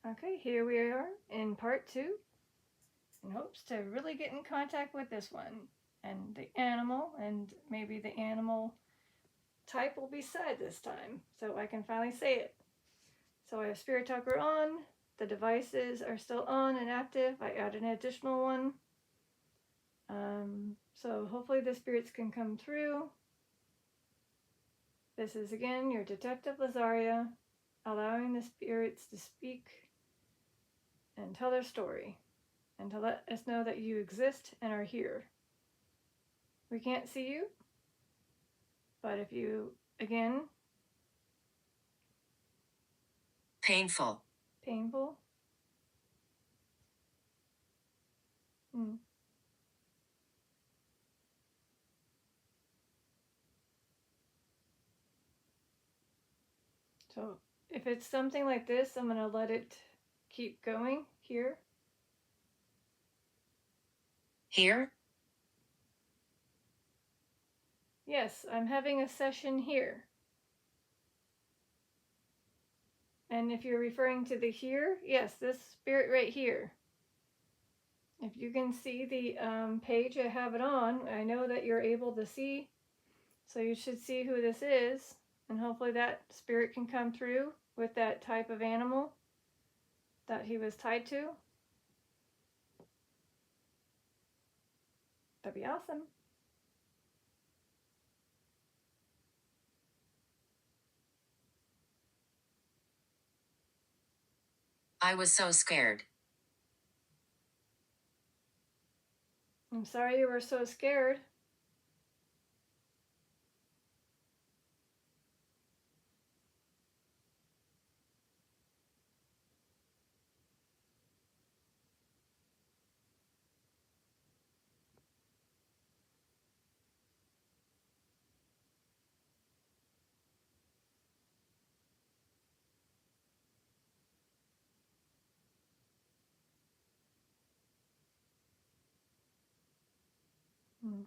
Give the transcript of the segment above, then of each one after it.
Okay, here we are in part 2, in hopes to really get in contact with this one and the animal, and maybe the animal type will be said this time, so I can finally say it. So I have Spirit Talker on, the devices are still on and active. I added an additional one. So hopefully the spirits can come through. This is again your Detective Lazaria, allowing the spirits to speak and tell their story, and to let us know that you exist and are here. We can't see you, but if you, again, painful, painful, so if it's something like this, I'm going to let it keep going here. Here? Yes, I'm having a session here. And if you're referring to the here, yes, this spirit right here. If you can see the page I have it on, I know that you're able to see. So you should see who this is. And hopefully that spirit can come through with that type of animal that he was tied to. That'd be awesome. I was so scared. I'm sorry you were so scared. Hmm.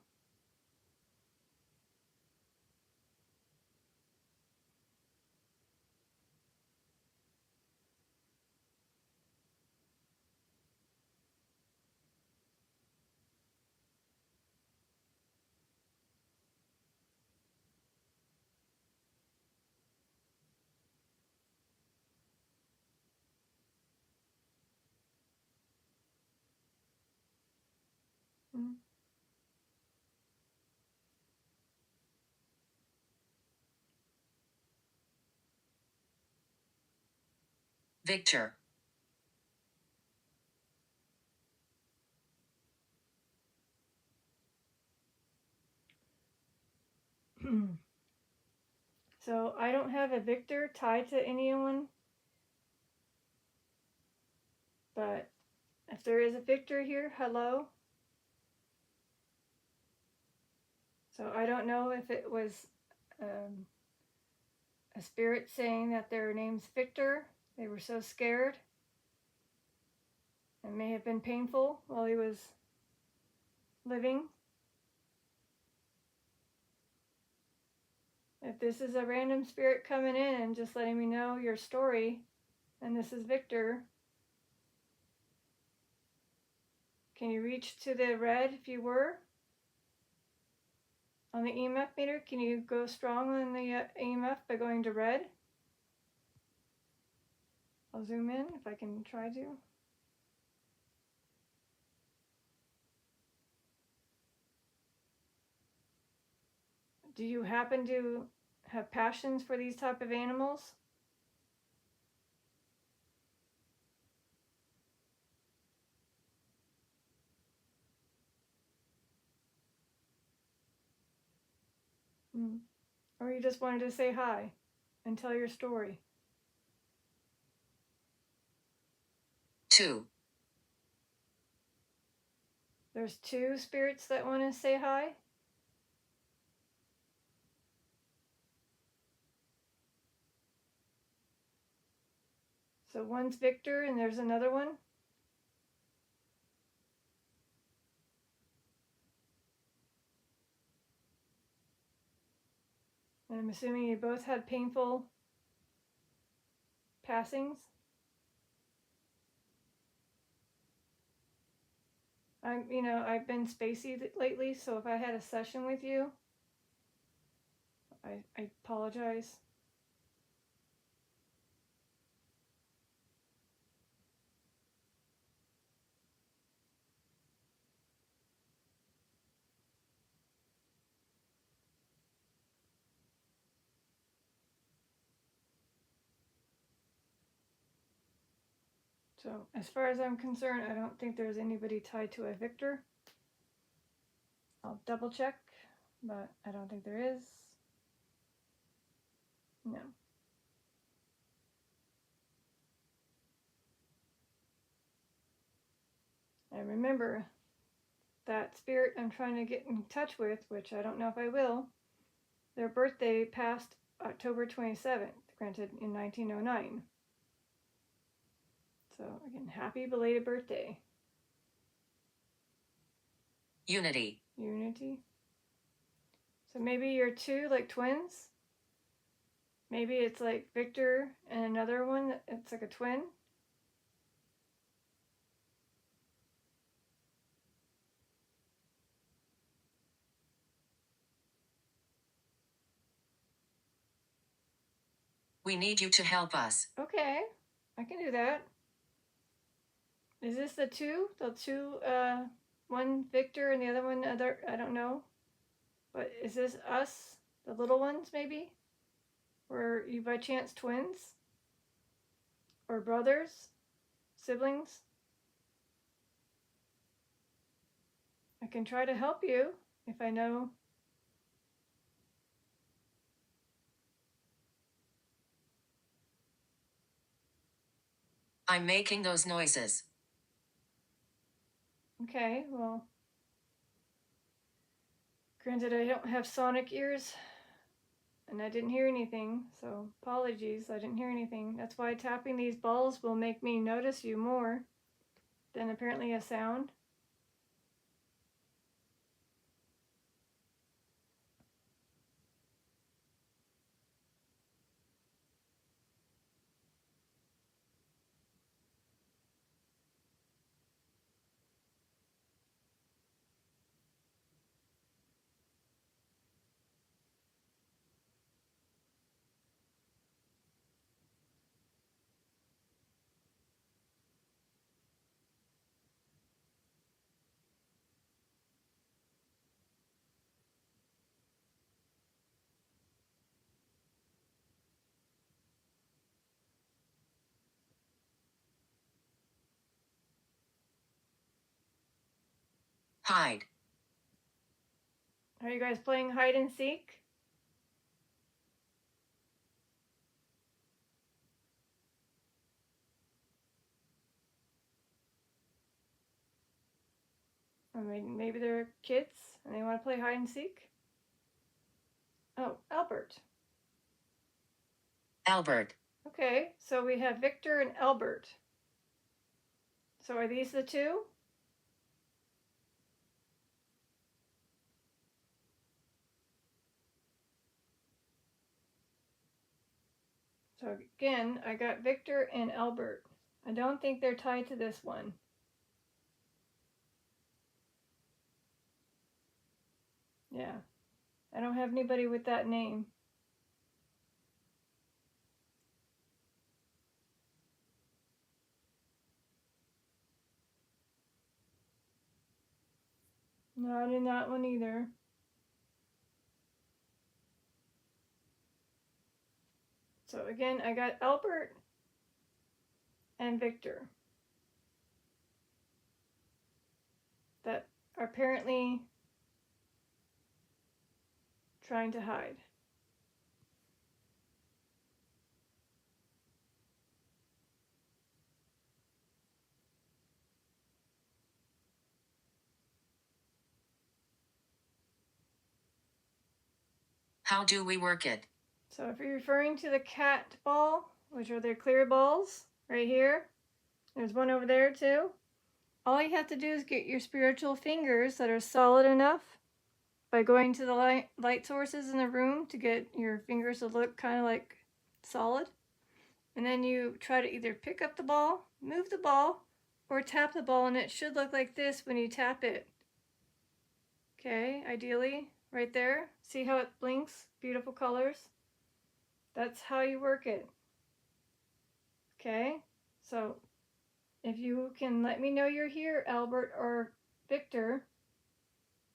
Hmm. Victor. So I don't have a Victor tied to anyone, but if there is a Victor here, hello. So I don't know if it was a spirit saying that their name's Victor. They were so scared. It may have been painful while he was living. If this is a random spirit coming in and just letting me know your story, and this is Victor, can you reach to the red if you were? On the EMF meter, can you go strong on the EMF by going to red? I'll zoom in if I can try to. Do you happen to have passions for these type of animals? Or you just wanted to say hi and tell your story? 2. There's 2 spirits that want to say hi. So one's Victor and there's another one. And I'm assuming you both had painful passings. I've been spacey lately, so if I had a session with you, I apologize. So as far as I'm concerned, I don't think there's anybody tied to a victor. I'll double check, but I don't think there is. No. And remember, that spirit I'm trying to get in touch with, which I don't know if I will, their birthday passed October 27th, granted in 1909. So again, happy belated birthday. Unity. Unity. So maybe you're two, like twins. Maybe it's like Victor and another one, it's like a twin. We need you to help us. Okay, I can do that. Is this the two? The two, one Victor and the other one other, I don't know. But is this us, the little ones maybe? Were you by chance twins? Or brothers? Siblings? I can try to help you if I know. I'm making those noises. Okay, well, granted I don't have sonic ears and I didn't hear anything, so apologies, I didn't hear anything. That's why tapping these balls will make me notice you more than apparently a sound. Hide. Are you guys playing hide and seek? Or maybe they're kids and they want to play hide and seek? Oh, Albert. Albert. Okay, so we have Victor and Albert. So are these the two? So again, I got Victor and Albert. I don't think they're tied to this one. Yeah, I don't have anybody with that name. Not in that one either. So again, I got Albert and Victor that are apparently trying to hide. How do we work it? So if you're referring to the cat ball, which are their clear balls right here, there's one over there too. All you have to do is get your spiritual fingers that are solid enough by going to the light sources in the room to get your fingers to look kind of like solid. And then you try to either pick up the ball, move the ball, or tap the ball, and it should look like this when you tap it. Okay, ideally, right there. See how it blinks? Beautiful colors. That's how you work it. Okay, so if you can let me know you're here, Albert or Victor,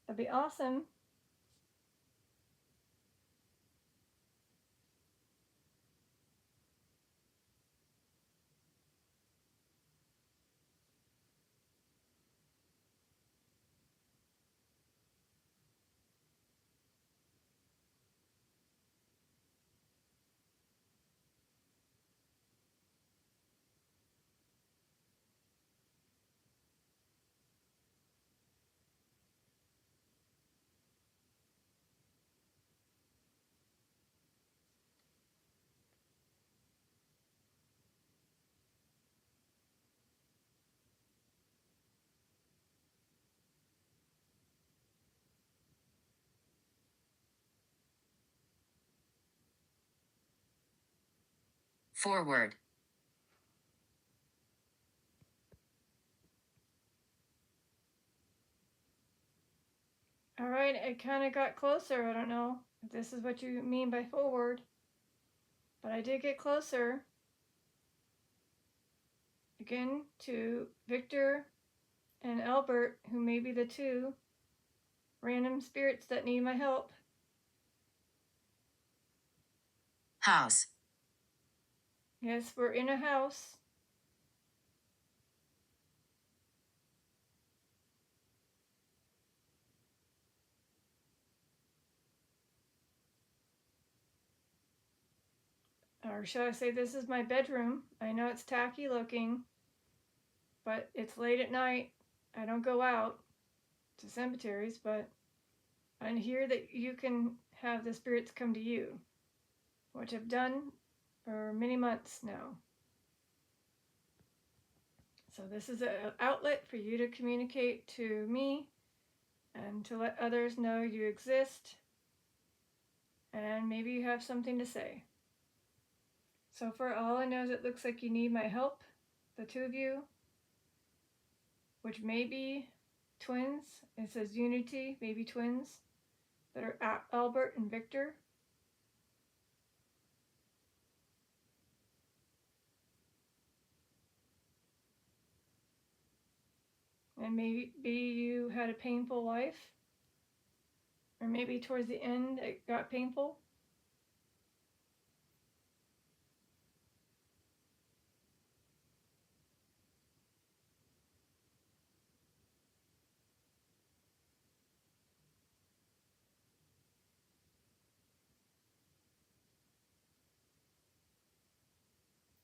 that'd be awesome. Forward. All right, it kind of got closer. I don't know if this is what you mean by forward, but I did get closer. Again, to Victor and Albert, who may be the two random spirits that need my help. House. Yes, we're in a house. Or shall I say, this is my bedroom. I know it's tacky looking, but it's late at night. I don't go out to cemeteries, but I hear that you can have the spirits come to you, which I've done for many months now. So this is an outlet for you to communicate to me and to let others know you exist, and maybe you have something to say. So for all I know, it looks like you need my help, the two of you, which may be twins. It says unity, maybe twins that are Albert and Victor. And maybe you had a painful life, or maybe towards the end it got painful.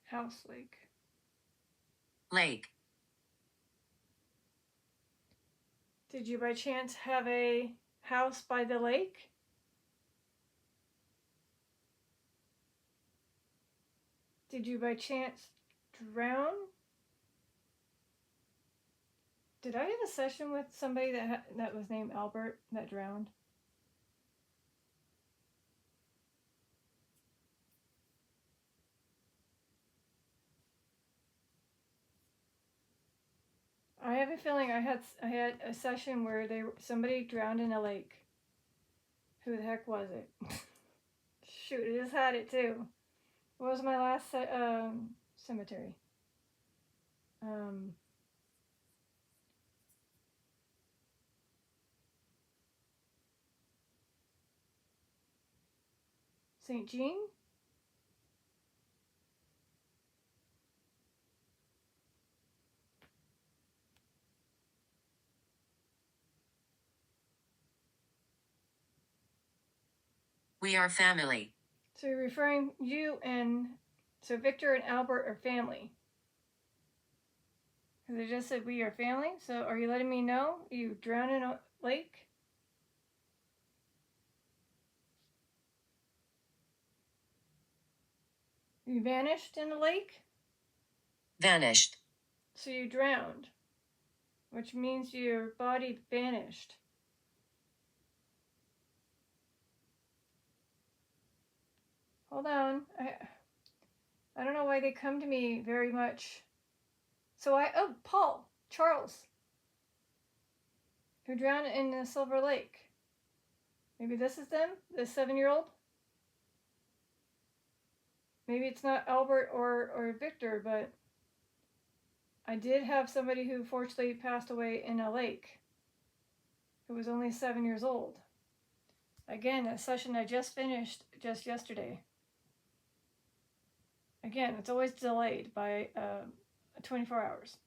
House lake. Lake. Did you by chance have a house by the lake? Did you by chance drown? Did I have a session with somebody that was named Albert that drowned? I have a feeling I had a session where somebody drowned in a lake. Who the heck was it? Shoot, I just had it too. What was my last cemetery? St. Jean? We are family. So you're referring so Victor and Albert are family. Because they just said we are family. So are you letting me know you drowned in a lake? You vanished in a lake? Vanished. So you drowned, which means your body vanished. Hold on. I don't know why they come to me very much Oh, Paul, Charles, who drowned in the Silver Lake. Maybe this is them, the 7-year-old? Maybe it's not Albert or Victor, but I did have somebody who fortunately passed away in a lake who was only 7 years old. Again, a session I just finished just yesterday. Again, it's always delayed by 24 hours.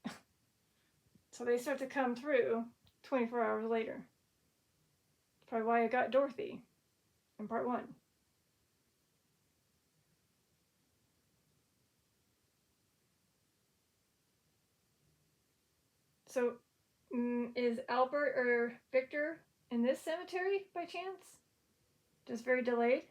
So they start to come through 24 hours later. That's probably why I got Dorothy in part 1. So, is Albert or Victor in this cemetery by chance? Just very delayed?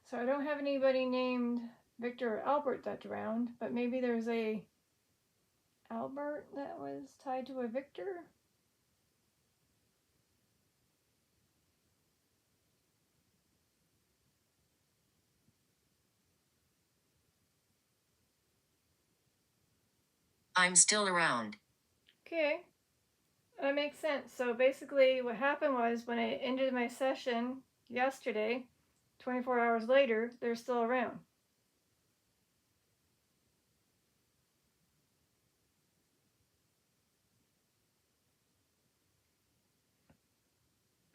So I don't have anybody named Victor or Albert that drowned, but maybe there's a Albert that was tied to a Victor? I'm still around. Okay, that makes sense. So basically what happened was when I ended my session yesterday, 24 hours later, they're still around.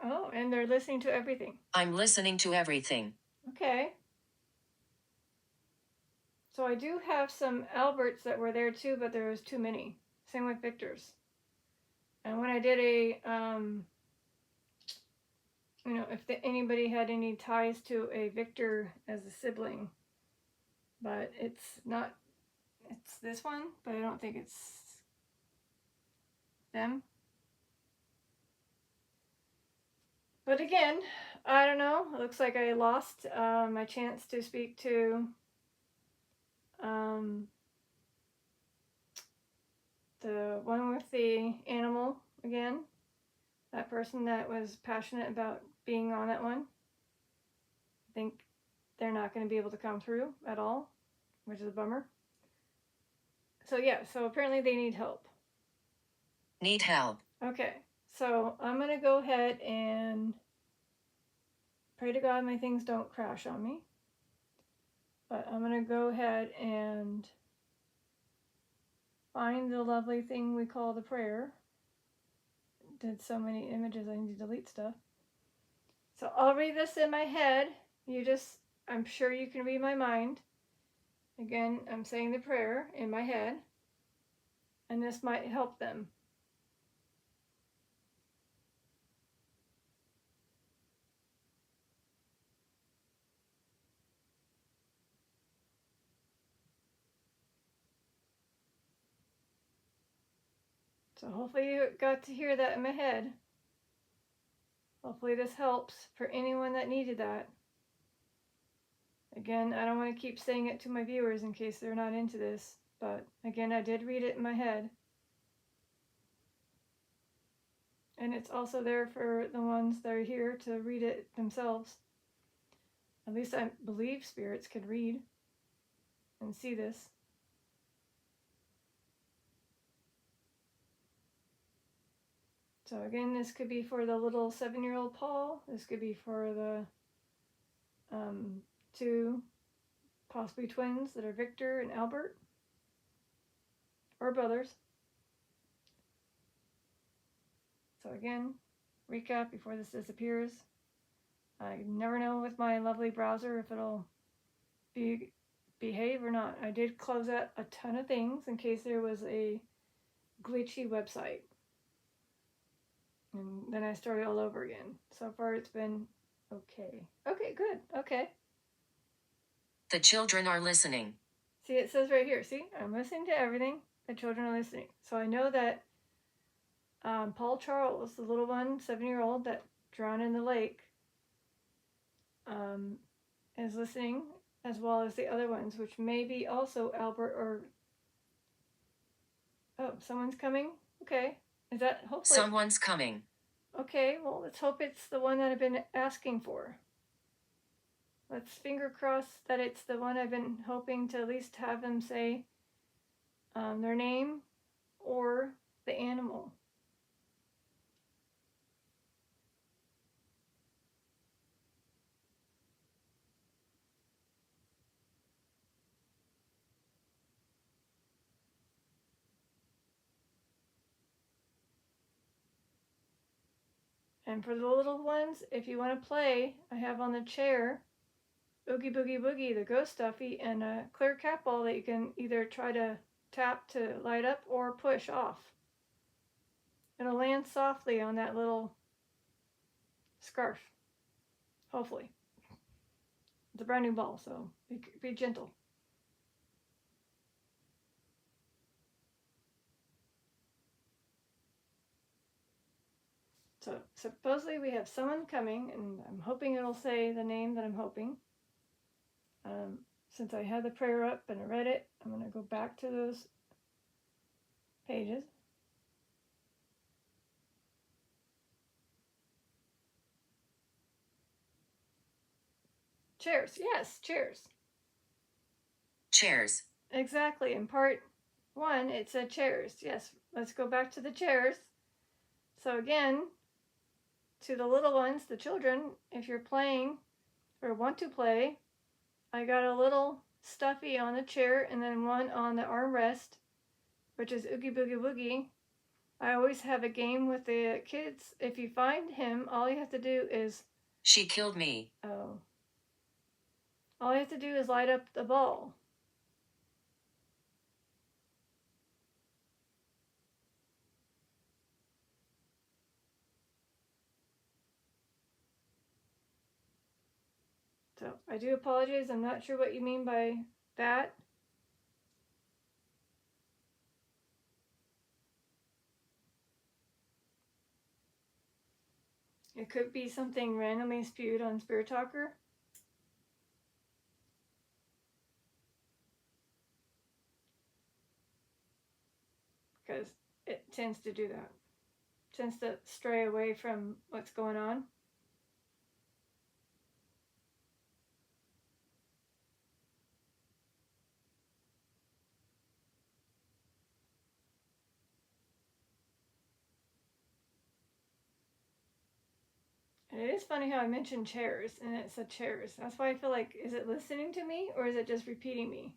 Oh, and they're listening to everything. I'm listening to everything. Okay. So I do have some Alberts that were there too, but there was too many. Same with Victor's. And when I did if anybody had any ties to a Victor as a sibling, but it's this one, but I don't think it's them. But again, I don't know. It looks like I lost my chance to speak to the one with the animal again. That person that was passionate about being on that one. I think they're not going to be able to come through at all, which is a bummer. So yeah, so apparently they need help. Need help. Okay, so I'm going to go ahead and pray to God my things don't crash on me. But I'm going to go ahead and find the lovely thing we call the prayer. Did so many images I need to delete stuff. So I'll read this in my head. I'm sure you can read my mind. Again, I'm saying the prayer in my head, and this might help them. So hopefully you got to hear that in my head. Hopefully this helps for anyone that needed that. Again, I don't want to keep saying it to my viewers in case they're not into this, but again, I did read it in my head. And it's also there for the ones that are here to read it themselves. At least I believe spirits could read and see this. So again, this could be for the little 7-year-old Paul. This could be for the 2 possibly twins that are Victor and Albert, or brothers. So again, recap before this disappears. I never know with my lovely browser if it'll behave or not. I did close out a ton of things in case there was a glitchy website. And then I started all over again. So far it's been okay. Okay, good. Okay. The children are listening. See, it says right here. See, I'm listening to everything. The children are listening. So I know that Paul Charles, the little one, 7-year-old that drowned in the lake, is listening, as well as the other ones, which may be also Albert or... Oh, someone's coming? Okay. Is that hopefully... Someone's coming. Okay, well, let's hope it's the one that I've been asking for. Let's finger cross that it's the one I've been hoping to at least have them say their name or the animal. And for the little ones, if you want to play, I have on the chair Oogie Boogie Boogie, the ghost stuffy, and a clear cat ball that you can either try to tap to light up or push off. It'll land softly on that little scarf, hopefully. It's a brand new ball, so be gentle. So supposedly we have someone coming, and I'm hoping it'll say the name that I'm hoping. Since I had the prayer up and I read it, I'm going to go back to those pages. Chairs, yes, chairs. Chairs. Exactly. In part 1, it said chairs. Yes, let's go back to the chairs. So again, to the little ones, the children, if you're playing or want to play, I got a little stuffy on the chair and then one on the armrest, which is Oogie Boogie Woogie. I always have a game with the kids. If you find him, all you have to do is... She killed me. Oh. All you have to do is light up the ball. So I do apologize. I'm not sure what you mean by that. It could be something randomly spewed on Spirit Talker. Because it tends to do that. It tends to stray away from what's going on. And it is funny how I mentioned chairs, and it said chairs. That's why I feel like, is it listening to me, or is it just repeating me?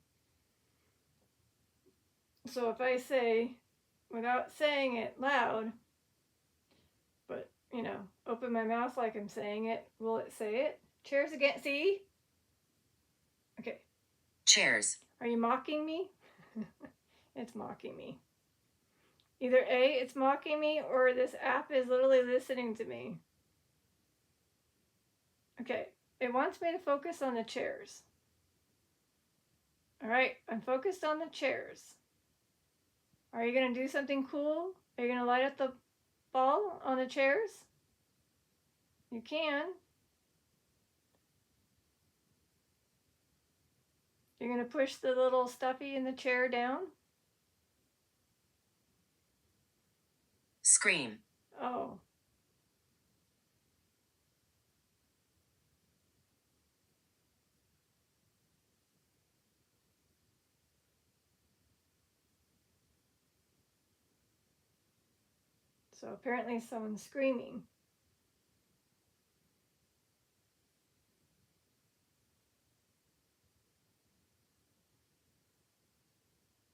So if I say, without saying it loud, but, you know, open my mouth like I'm saying it, will it say it? Chairs again, see? Okay. Chairs. Are you mocking me? It's mocking me. Either A, it's mocking me, or this app is literally listening to me. Okay, it wants me to focus on the chairs. All right, I'm focused on the chairs. Are you going to do something cool? Are you going to light up the ball on the chairs? You can. You're going to push the little stuffy in the chair down? Scream. Oh. So apparently someone's screaming.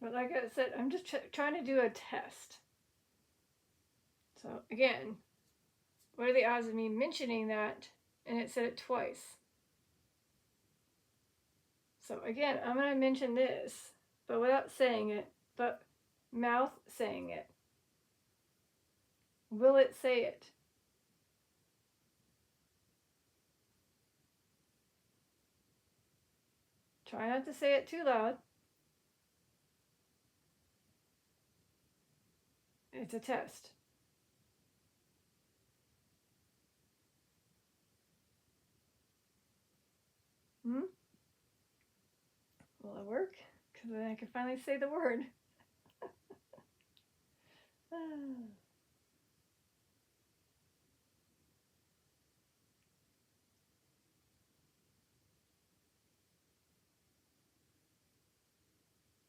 But like I said, I'm just trying to do a test. So again, what are the odds of me mentioning that and it said it twice? So again, I'm going to mention this, but without saying it, but mouth saying it. Will it say it? Try not to say it too loud. It's a test. work, because then I can finally say the word.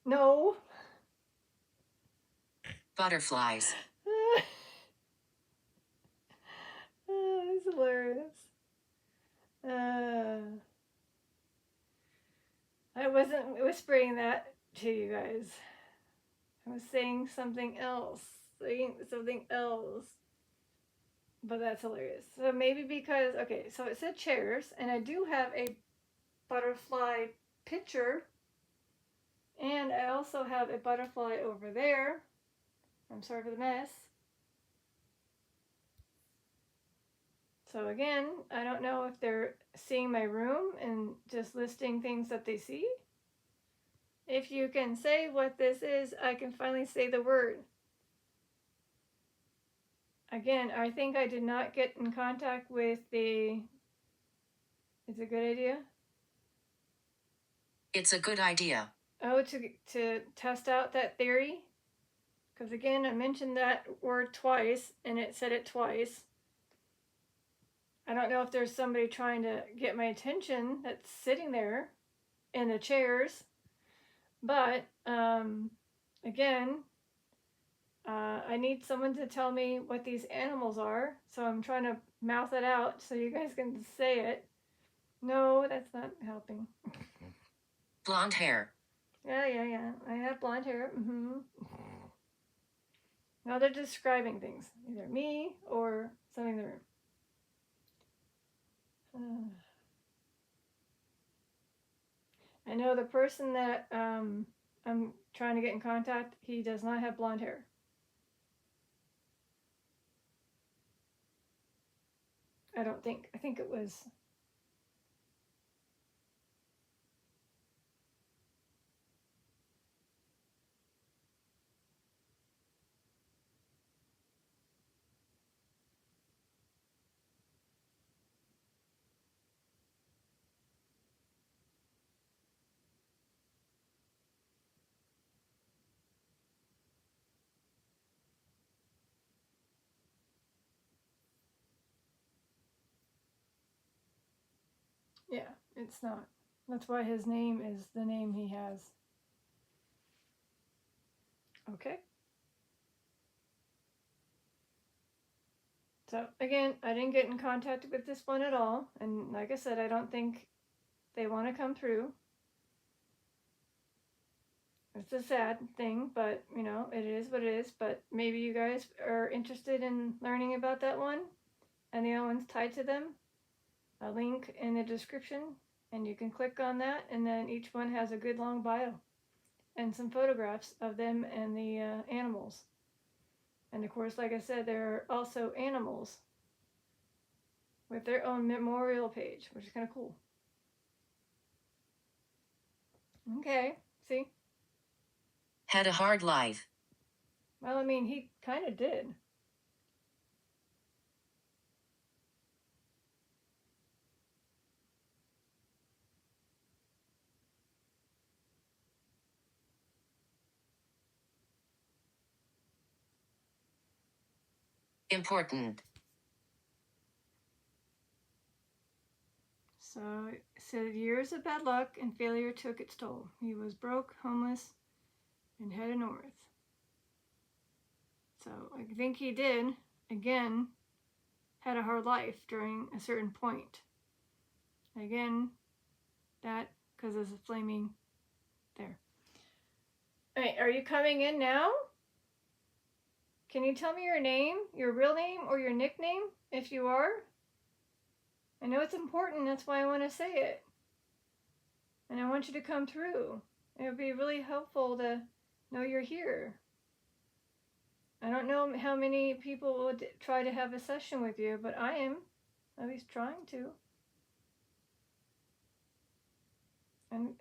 No. Butterflies. That's hilarious. I wasn't whispering that to you guys. I was saying something else. But that's hilarious. So maybe because, okay, so it said chairs, and I do have a butterfly picture, and I also have a butterfly over there. I'm sorry for the mess. So again, I don't know if they're seeing my room and just listing things that they see. If you can say what this is, I can finally say the word. Again, I think I did not get in contact with the... It's a good idea? It's a good idea. Oh, to test out that theory? Because again, I mentioned that word twice, and it said it twice. I don't know if there's somebody trying to get my attention that's sitting there in the chairs. But, again, I need someone to tell me what these animals are. So I'm trying to mouth it out so you guys can say it. No, that's not helping. Blonde hair. Yeah. I have blonde hair. Now they're describing things. Either me or something in the room. I know the person that I'm trying to get in contact, he does not have blonde hair. I don't think. I think it was... Yeah, it's not. That's why his name is the name he has. Okay. So again, I didn't get in contact with this one at all. And like I said, I don't think they want to come through. It's a sad thing, but you know, it is what it is. But maybe you guys are interested in learning about that one and the other one's tied to them. A link in the description, and you can click on that, and then each one has a good long bio and some photographs of them and the animals. And of course, like I said, there are also animals with their own memorial page, which is kind of cool. Okay, see? Had a hard life. Well, I mean, he kind of did. Important. So it said years of bad luck and failure took its toll. He was broke, homeless, and headed north. So I think he did, again, had a hard life during a certain point. Again, that because there's a flaming there. All right, are you coming in now? Can you tell me your name, your real name, or your nickname, if you are? I know it's important, that's why I want to say it. And I want you to come through. It would be really helpful to know you're here. I don't know how many people would try to have a session with you, but I am at least trying to. And,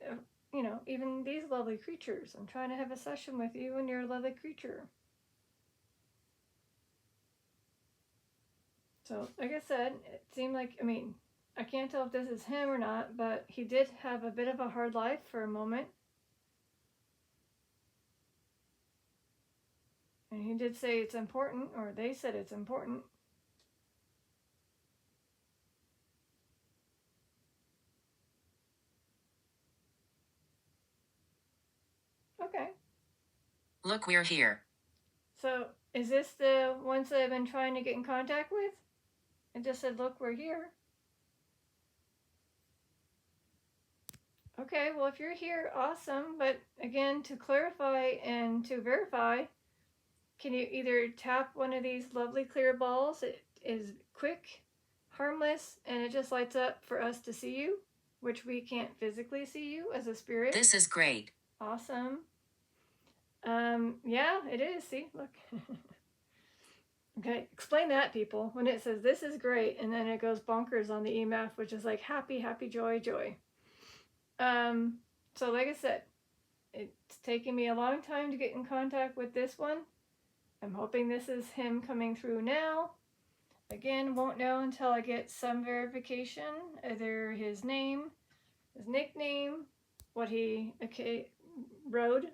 you know, even these lovely creatures, I'm trying to have a session with you and you're a lovely creature. So, like I said, it seemed like, I mean, I can't tell if this is him or not, but he did have a bit of a hard life for a moment. And he did say it's important, or they said it's important. Okay. Look, we're here. So, is this the ones that I've been trying to get in contact with? It just said, look, we're here. Okay, well, if you're here, awesome. But again, to clarify and to verify, can you either tap one of these lovely clear balls? It is quick, harmless, and it just lights up for us to see you, which we can't physically see you as a spirit. This is great. Awesome. Yeah, it is. See, look. Okay, explain that, people. When it says this is great, and then it goes bonkers on the EMF, which is like happy, happy, joy, joy. So like I said, it's taken me a long time to get in contact with this one. I'm hoping this is him coming through now. Again, won't know until I get some verification, either his name, his nickname, what he rode,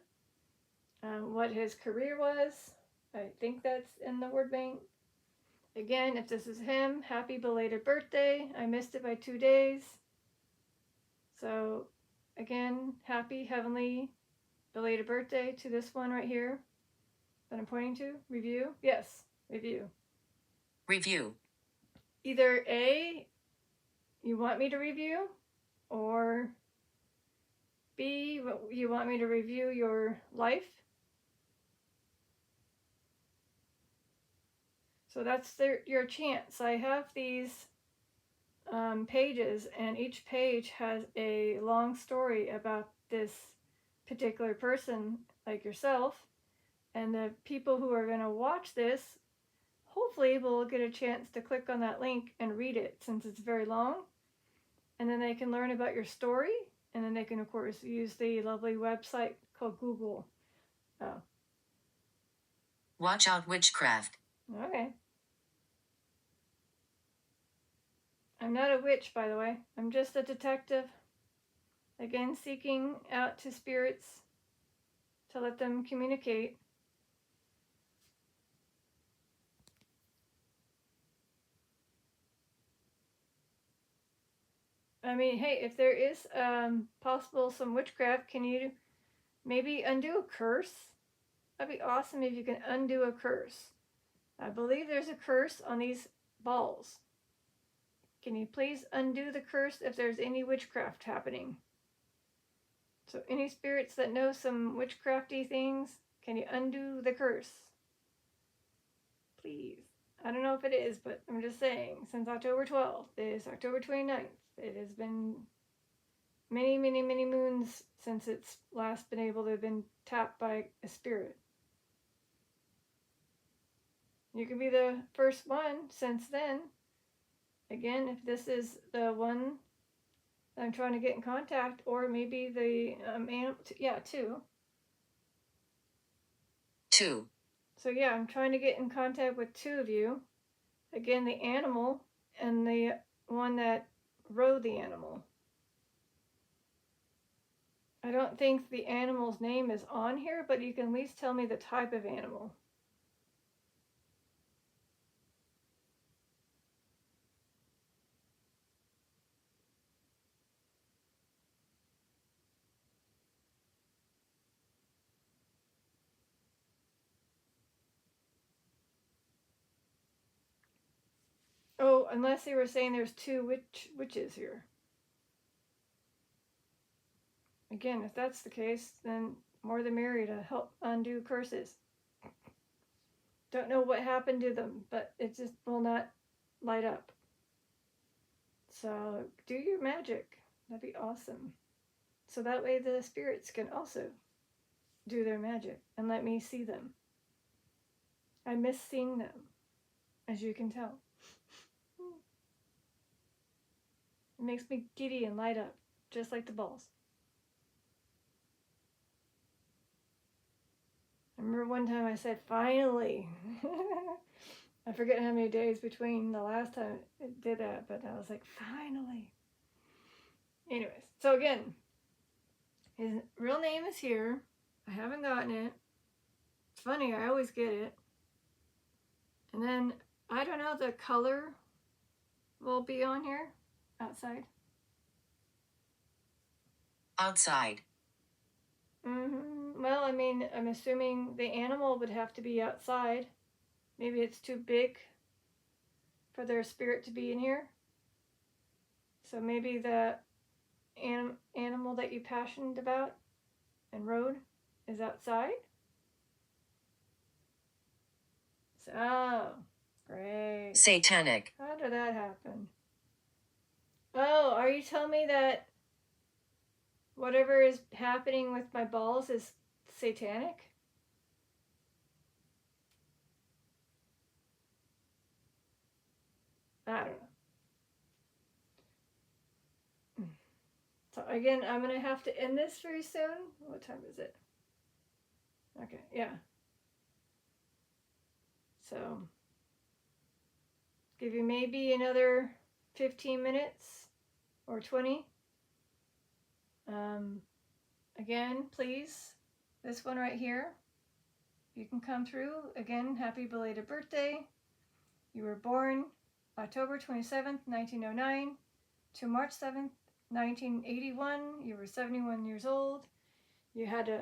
what his career was. I think that's in the word bank. Again, if this is him, happy belated birthday. I missed it by 2 days. So, again, happy heavenly belated birthday to this one right here that I'm pointing to. Review? Yes, review. Review. Either A, you want me to review, or B, you want me to review your life. So that's your chance. I have these pages, and each page has a long story about this particular person, like yourself. And the people who are going to watch this hopefully will get a chance to click on that link and read it, since it's very long. And then they can learn about your story, and then they can, of course, use the lovely website called Google. Oh. Watch out, witchcraft. Okay. I'm not a witch, by the way. I'm just a detective. Again, seeking out to spirits to let them communicate. I mean, hey, if there is possible some witchcraft, can you maybe undo a curse? That'd be awesome if you can undo a curse. I believe there's a curse on these balls. Can you please undo the curse if there's any witchcraft happening? So any spirits that know some witchcrafty things, can you undo the curse? Please. I don't know if it is, but I'm just saying, since October 12th, it is October 29th. It has been many, many, many moons since it's last been able to have been tapped by a spirit. You could be the first one since then. Again, if this is the one that I'm trying to get in contact, or maybe the two. Two. So yeah, I'm trying to get in contact with two of you. Again, the animal and the one that rode the animal. I don't think the animal's name is on here, but you can at least tell me the type of animal. Oh, unless they were saying there's two witches here. Again, if that's the case, then more the merrier to help undo curses. Don't know what happened to them, but it just will not light up. So do your magic. That'd be awesome. So that way the spirits can also do their magic and let me see them. I miss seeing them, as you can tell. It makes me giddy and light up, just like the balls. I remember one time I said, finally. I forget how many days between the last time it did that, but I was like, finally. Anyways, so again, his real name is here. I haven't gotten it. It's funny, I always get it. And then, I don't know, the color will be on here. Outside. Outside. Well, I mean, I'm assuming the animal would have to be outside. Maybe it's too big for their spirit to be in here. So maybe the animal that you passionate about and rode is outside. So, oh, great. Satanic. How did that happen? Oh, are you telling me that whatever is happening with my balls is satanic? I don't know. So again, I'm going to have to end this very soon. What time is it? Okay, yeah. So, give you maybe another 15 minutes or 20. Again, please, this one right here, you can come through. Again, happy belated birthday. You were born October 27th, 1909 to March 7th, 1981. You were 71 years old. You had a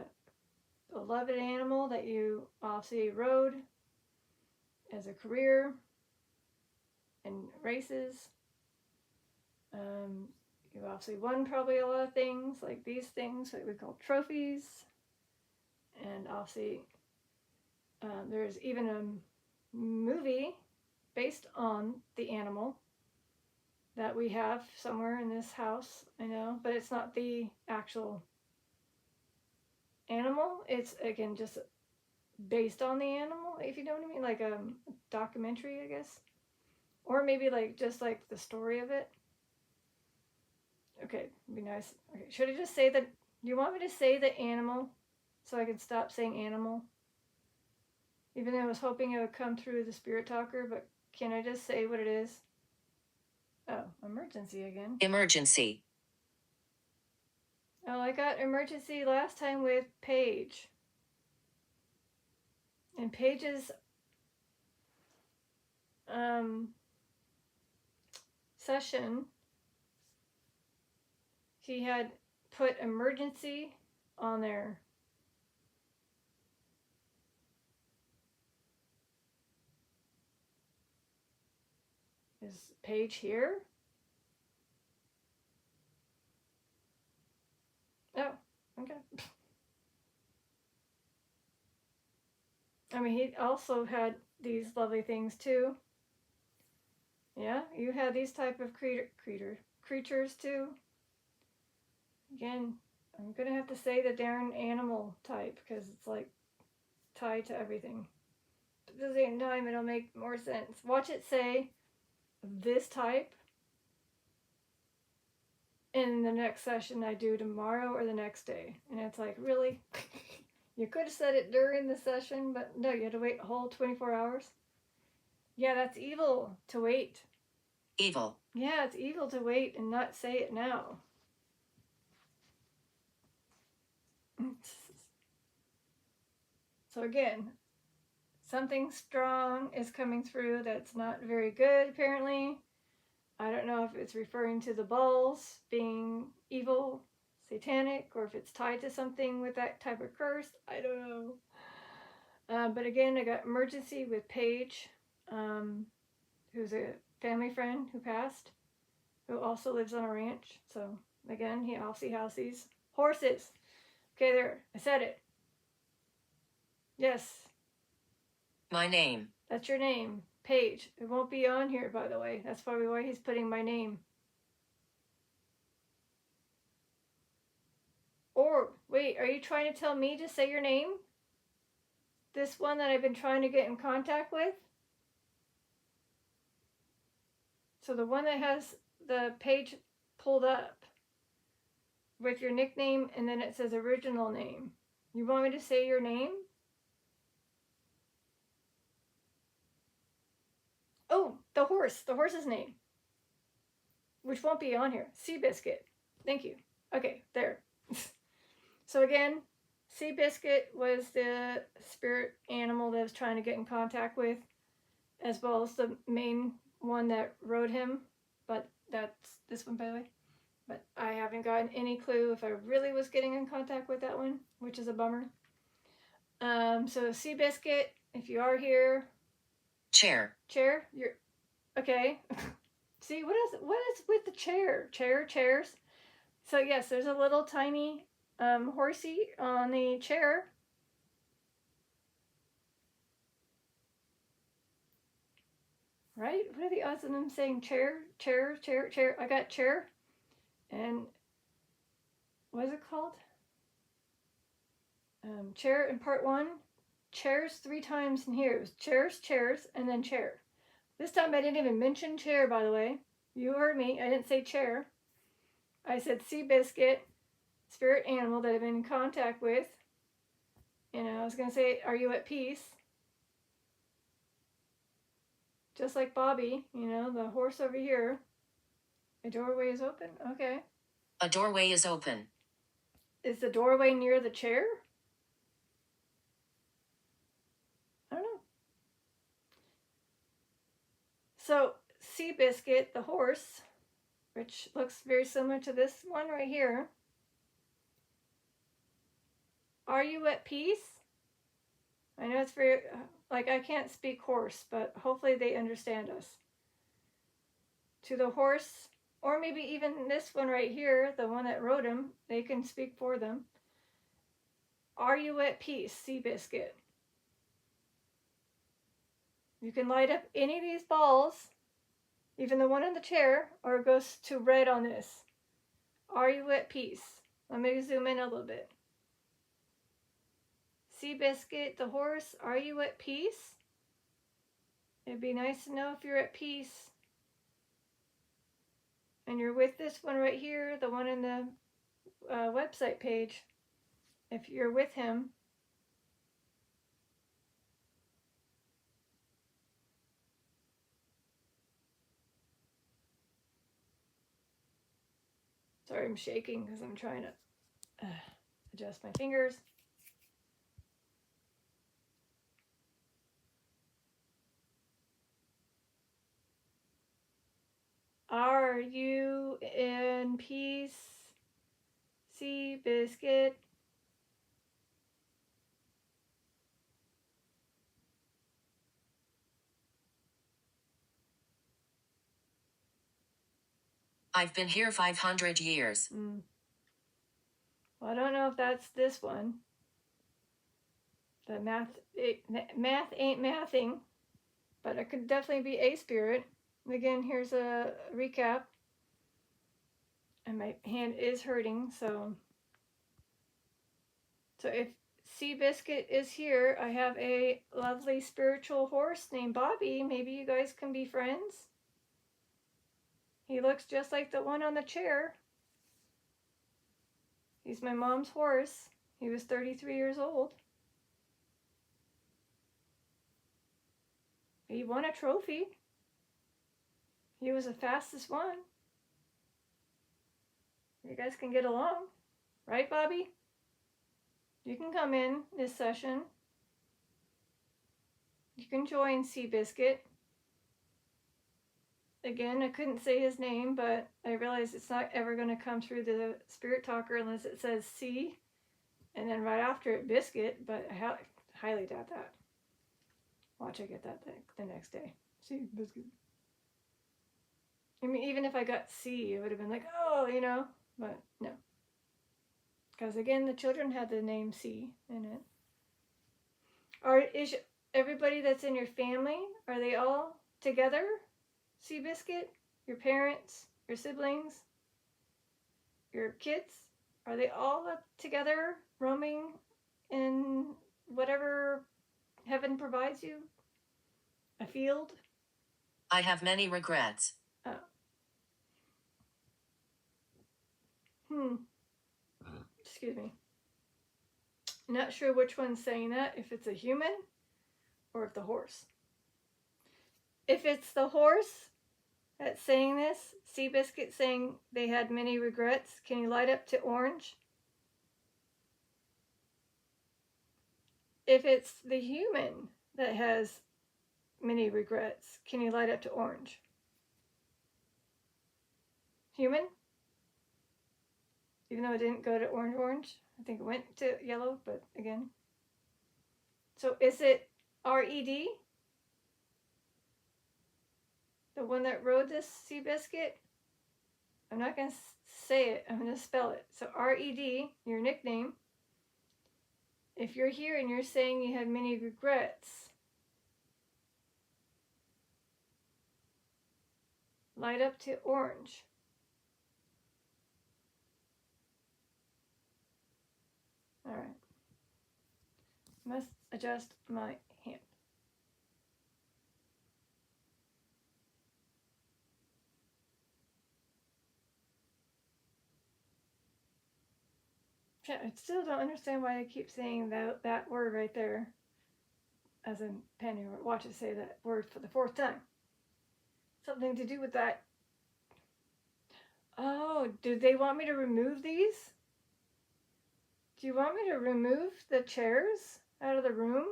beloved animal that you obviously rode as a career in races. You obviously won probably a lot of things, like these things that we call trophies. And obviously, there's even a movie based on the animal that we have somewhere in this house, I know, but it's not the actual animal. It's, again, just based on the animal, if you know what I mean, like a documentary, I guess. Or maybe like just like the story of it. Okay, it'd be nice. Okay, should I just say that? You want me to say the animal so I can stop saying animal? Even though I was hoping it would come through the spirit talker, but can I just say what it is? Oh, emergency again. Emergency. Oh, I got emergency last time with Paige. And Paige's session, he had put emergency on there. Is Paige here? Oh, okay. I mean, he also had these lovely things too. Yeah, you had these type of creatures too. Again, I'm gonna have to say the darn animal type because it's like tied to everything. But at the same time, it'll make more sense. Watch it say this type in the next session I do tomorrow or the next day. And it's like, really? You could have said it during the session, but no, you had to wait a whole 24 hours. Yeah, that's evil to wait. Evil. Yeah, it's evil to wait and not say it now. So again, something strong is coming through that's not very good, apparently. I don't know if it's referring to the balls being evil, satanic, or if it's tied to something with that type of curse. I don't know. But again, I got emergency with Paige, who's a family friend who passed, who also lives on a ranch. So again, he obviously has these horses. Okay, there. I said it. Yes. My name. That's your name. Paige. It won't be on here, by the way. That's probably why he's putting my name. Or, wait, are you trying to tell me to say your name? This one that I've been trying to get in contact with? So the one that has the page pulled up with your nickname and then it says original name. You want me to say your name? Oh, the horse's name, which won't be on here. Seabiscuit. Thank you. Okay, there. So again, Seabiscuit was the spirit animal that I was trying to get in contact with, as well as the main one that rode him. But that's this one, by the way. But I haven't gotten any clue if I really was getting in contact with that one, which is a bummer. So Seabiscuit, if you are here, Chair. you're okay. See, what is with the chairs? So yes, there's a little tiny horsey on the chair. Right? What are the odds of them saying chair? I got chair. And what is it called? Chair in part 1. Chairs 3 times in here. It was chairs, and then chair. This time I didn't even mention chair, by the way. You heard me. I didn't say chair. I said Seabiscuit, spirit animal that I've been in contact with. And I was going to say, are you at peace? Just like Bobby, the horse over here. A doorway is open? Okay. A doorway is open. Is the doorway near the chair? I don't know. So, Seabiscuit, the horse, which looks very similar to this one right here. Are you at peace? I know it's very, I can't speak horse, but hopefully they understand us. To the horse, or maybe even this one right here, the one that rode him, they can speak for them. Are you at peace, Seabiscuit? You can light up any of these balls, even the one in the chair, or it goes to red on this. Are you at peace? Let me zoom in a little bit. Seabiscuit, the horse, are you at peace? It'd be nice to know if you're at peace. And you're with this one right here, the one in the website page. If you're with him. Sorry, I'm shaking because I'm trying to adjust my fingers. Are you in peace, Seabiscuit? I've been here 500 years. Well, I don't know if that's this one. The math ain't mathing, but it could definitely be a spirit. Again, here's a recap. And my hand is hurting, so if Seabiscuit is here, I have a lovely spiritual horse named Bobby. Maybe you guys can be friends. He looks just like the one on the chair. He's my mom's horse. He was 33 years old. He won a trophy. He was the fastest one. You guys can get along. Right, Bobby? You can come in this session. You can join Seabiscuit. Again, I couldn't say his name, but I realized it's not ever going to come through the Spirit Talker unless it says C, and then right after it, Biscuit, but I highly doubt that. Watch, I get that the next day. Seabiscuit. I mean, even if I got C, it would have been like, oh, but no. Because again, the children had the name C in it. Is everybody that's in your family, are they all together? Seabiscuit? Your parents? Your siblings? Your kids? Are they all up together, roaming in whatever heaven provides you? A field? I have many regrets. Oh. Excuse me. Not sure which one's saying that, if it's a human or if the horse. If it's the horse that's saying this, Seabiscuit saying they had many regrets, can you light up to orange? if it's the human that has many regrets, can you light up to orange? Human? Even though it didn't go to orange. I think it went to yellow, but again. So is it R-E-D? The one that rode this Seabiscuit? I'm not going to say it. I'm going to spell it. So R-E-D, your nickname. If you're here and you're saying you have many regrets, light up to orange. All right. Must adjust my hand. Yeah, I still don't understand why I keep saying that word right there. As in Penny watches say that word for the 4th time. Something to do with that. Oh, do they want me to remove these? Do you want me to remove the chairs out of the room?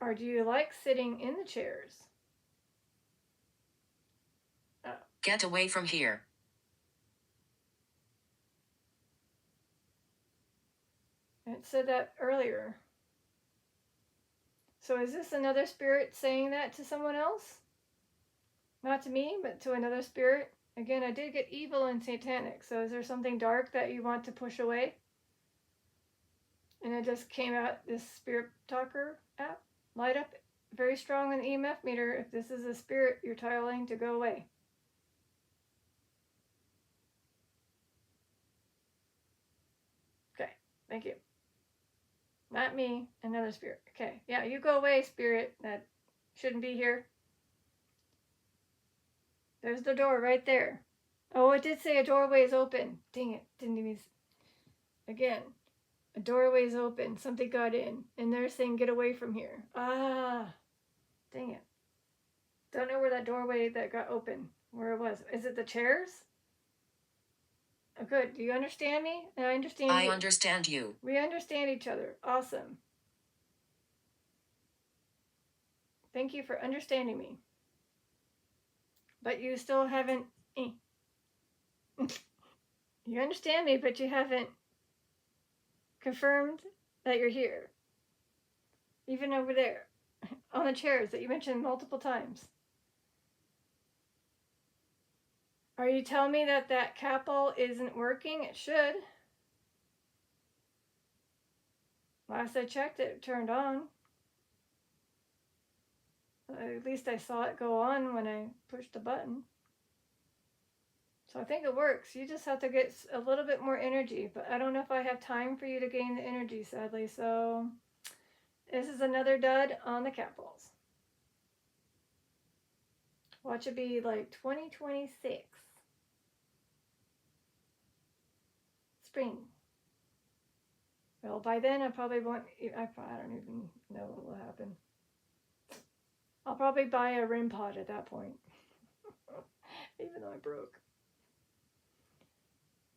Or do you like sitting in the chairs? Get away from here. It said that earlier. So is this another spirit saying that to someone else? Not to me, but to another spirit? Again, I did get evil and satanic, so is there something dark that you want to push away? And it just came out, this Spirit Talker app. Light up very strong on the EMF meter if this is a spirit you're telling to go away. Okay, thank you. Not me, another spirit. Okay, yeah, you go away, spirit that shouldn't be here. There's the door right there. Oh, it did say a doorway is open. Dang it, didn't even... Again, a doorway is open. Something got in, and they're saying get away from here. Ah, dang it. Don't know where that doorway that got open, where it was. Is it the chairs? Oh, good. Do you understand me? And I understand you. I understand you. We understand each other. Awesome. Thank you for understanding me. But you still haven't... You understand me, but you haven't confirmed that you're here. Even over there, on the chairs that you mentioned multiple times. Are you telling me that that capel isn't working? It should. Last I checked, it turned on. At least I saw it go on when I pushed the button. So I think it works. You just have to get a little bit more energy, but I don't know if I have time for you to gain the energy, sadly. So this is another dud on the capitals. Watch it be like 2026. Spring. Well, by then I probably won't, I don't even know what will happen. I'll probably buy a REM pod at that point. Even though I broke.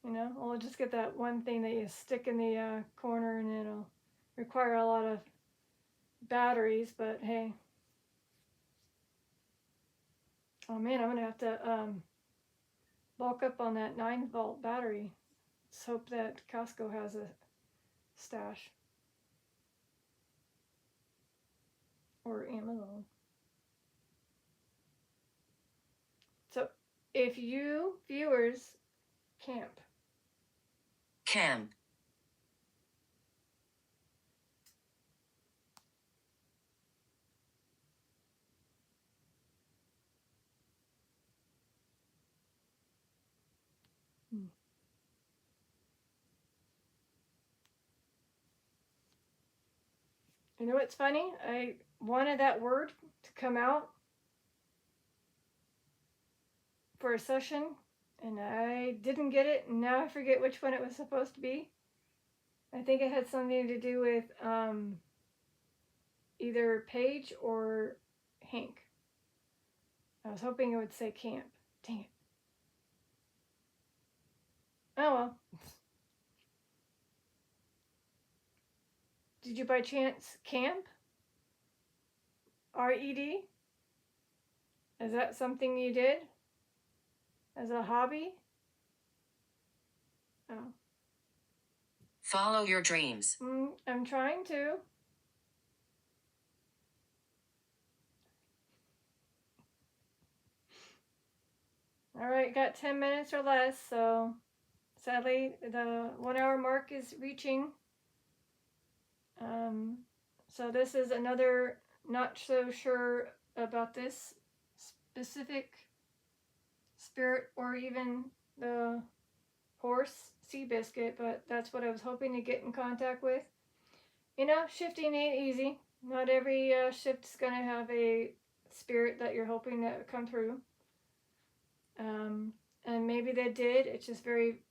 You know, I'll just get that one thing that you stick in the corner, and it'll require a lot of batteries, but hey. Oh man, I'm gonna have to bulk up on that 9-volt battery. Let's hope that Costco has a stash. Or Amazon. So if you viewers camp. Camp. You know what's funny? I wanted that word to come out for a session, and I didn't get it, and now I forget which one it was supposed to be. I think it had something to do with either Paige or Hank. I was hoping it would say camp. Dang it. Oh well. Did you by chance camp? RED? Is that something you did? As a hobby? Oh. Follow your dreams. I'm trying to. Alright, got 10 minutes or less, so sadly the 1 hour mark is reaching. So this is another not so sure about this specific spirit or even the horse Seabiscuit, but that's what I was hoping to get in contact with. You know, shifting ain't easy. Not every shift's gonna have a spirit that you're hoping to come through. And maybe they did. It's just very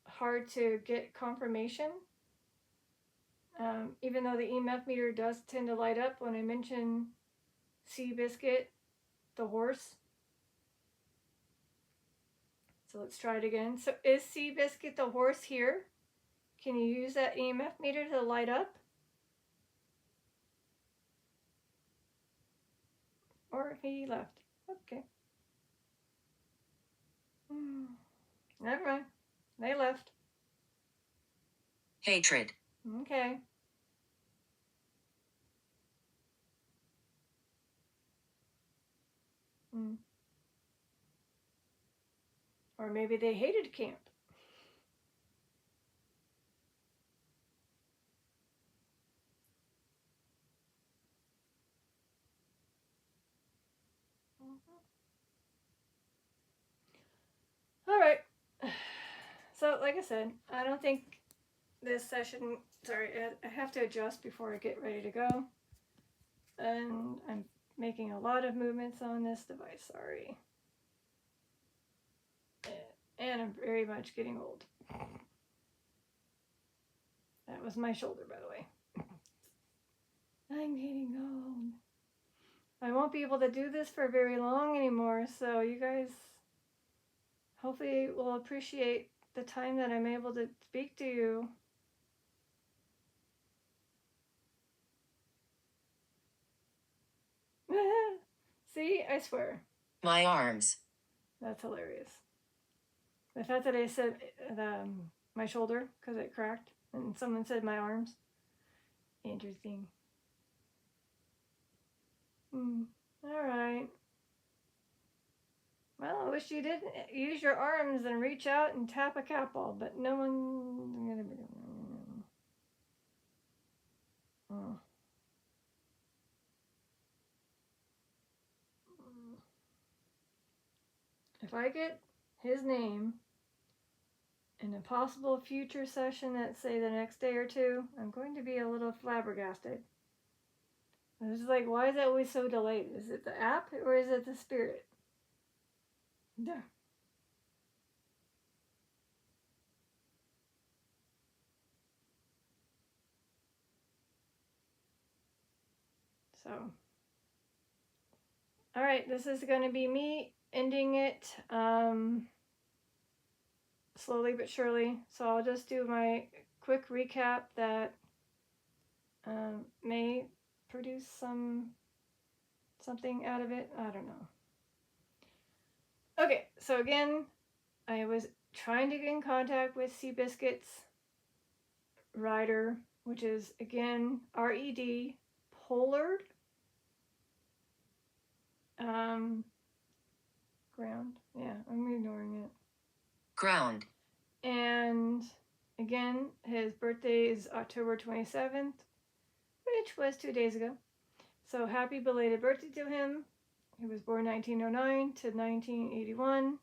hard to get confirmation. Even though the EMF meter does tend to light up when I mention Seabiscuit, the horse. So let's try it again. So is Seabiscuit the horse here? Can you use that EMF meter to light up? Or he left. Okay. Never mind. They left. Hatred. Okay. Or maybe they hated camp. All right. So, like I said, I don't think this session, sorry, I have to adjust before I get ready to go. And I'm making a lot of movements on this device, sorry. And I'm very much getting old. That was my shoulder, by the way. I'm getting old. I won't be able to do this for very long anymore, so you guys hopefully will appreciate the time that I'm able to speak to you. See, I swear. My arms. That's hilarious. The fact that I said my shoulder because it cracked, and someone said my arms. Interesting. All right. Well, I wish you did use your arms and reach out and tap a cat ball, but no one's gonna be. If I get his name in a possible future session at, say, the next day or two, I'm going to be a little flabbergasted. It's like, why is that always so delayed? Is it the app or is it the spirit? Yeah. So, all right, this is going to be me ending it slowly but surely. So I'll just do my quick recap that may produce something out of it. I don't know. Okay, so again, I was trying to get in contact with Seabiscuit's rider, which is again Red Pollard. Ground. Yeah, I'm ignoring it. Ground. And again, his birthday is October 27th, which was 2 days ago. So happy belated birthday to him. He was born 1909 to 1981.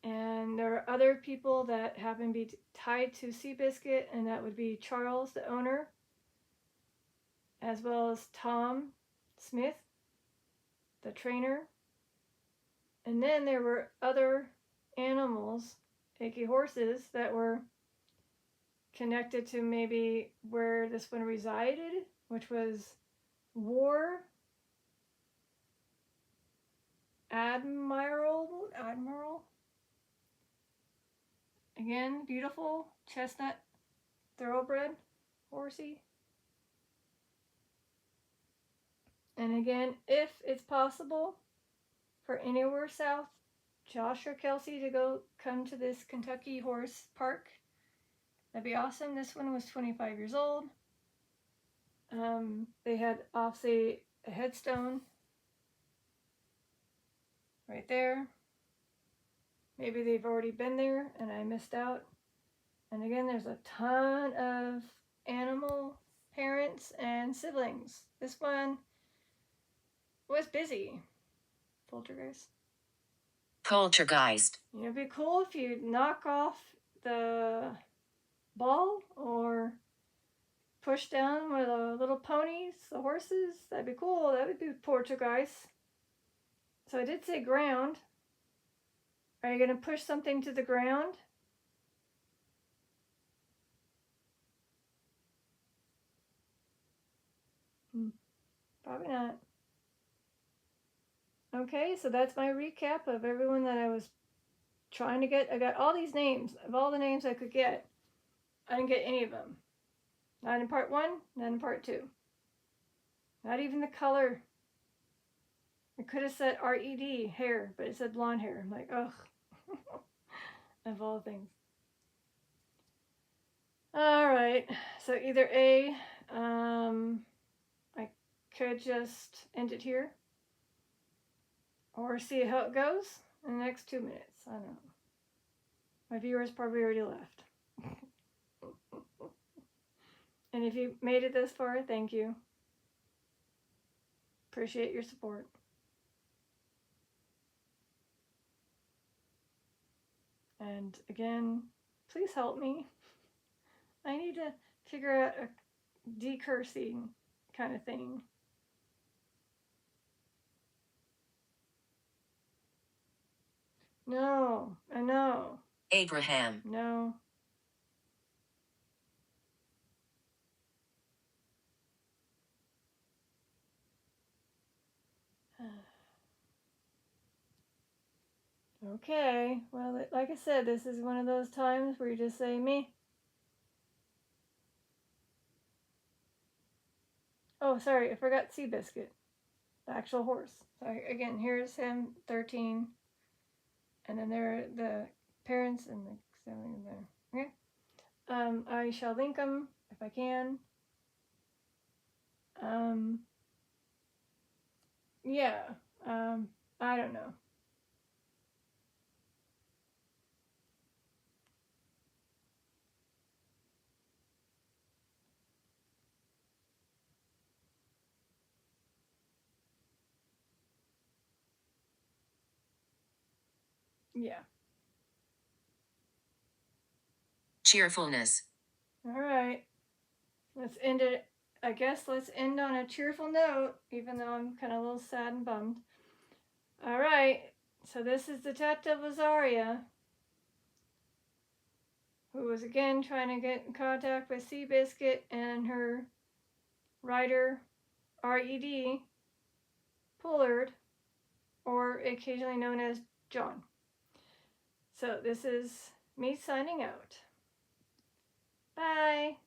And there are other people that happen to be tied to Seabiscuit, and that would be Charles, the owner, as well as Tom Smith, the trainer. And then there were other animals, aka horses, that were connected to maybe where this one resided, which was War Admiral. Again, beautiful chestnut thoroughbred horsey. And again, if it's possible for anywhere south, Josh or Kelsey to come to this Kentucky Horse Park, that'd be awesome. This one was 25 years old. They had obviously a headstone right there. Maybe they've already been there and I missed out. And again, there's a ton of animal parents and siblings. This one was busy. Poltergeist. Poltergeist. You know, it'd be cool if you'd knock off the ball or push down with the little ponies, the horses. That'd be cool. That would be poltergeist. So I did say ground. Are you going to push something to the ground? Probably not. Okay, so that's my recap of everyone that I was trying to get. I got all these names. Of all the names I could get, I didn't get any of them. Not in part 1, not in part 2. Not even the color. I could have said RED, hair, but it said blonde hair. I'm like, ugh. Of all things. Alright, so either A, I could just end it here, or see how it goes in the next 2 minutes. I don't know. My viewers probably already left. And if you made it this far, thank you. Appreciate your support. And again, please help me. I need to figure out a decursing kind of thing. No, I know. Abraham. No. Okay, well, like I said, this is one of those times where you just say me. Oh, sorry, I forgot Seabiscuit, the actual horse. Sorry, again, here's him, 13. And then there are the parents and the sibling there. Okay. I shall link them if I can. Yeah. I don't know. Yeah. Cheerfulness. All right. Let's end it. I guess let's end on a cheerful note, even though I'm kind of a little sad and bummed. All right. So this is Detective Lazaria, who was again trying to get in contact with Seabiscuit and her rider, Red Pollard, or occasionally known as John. So this is me signing out. Bye.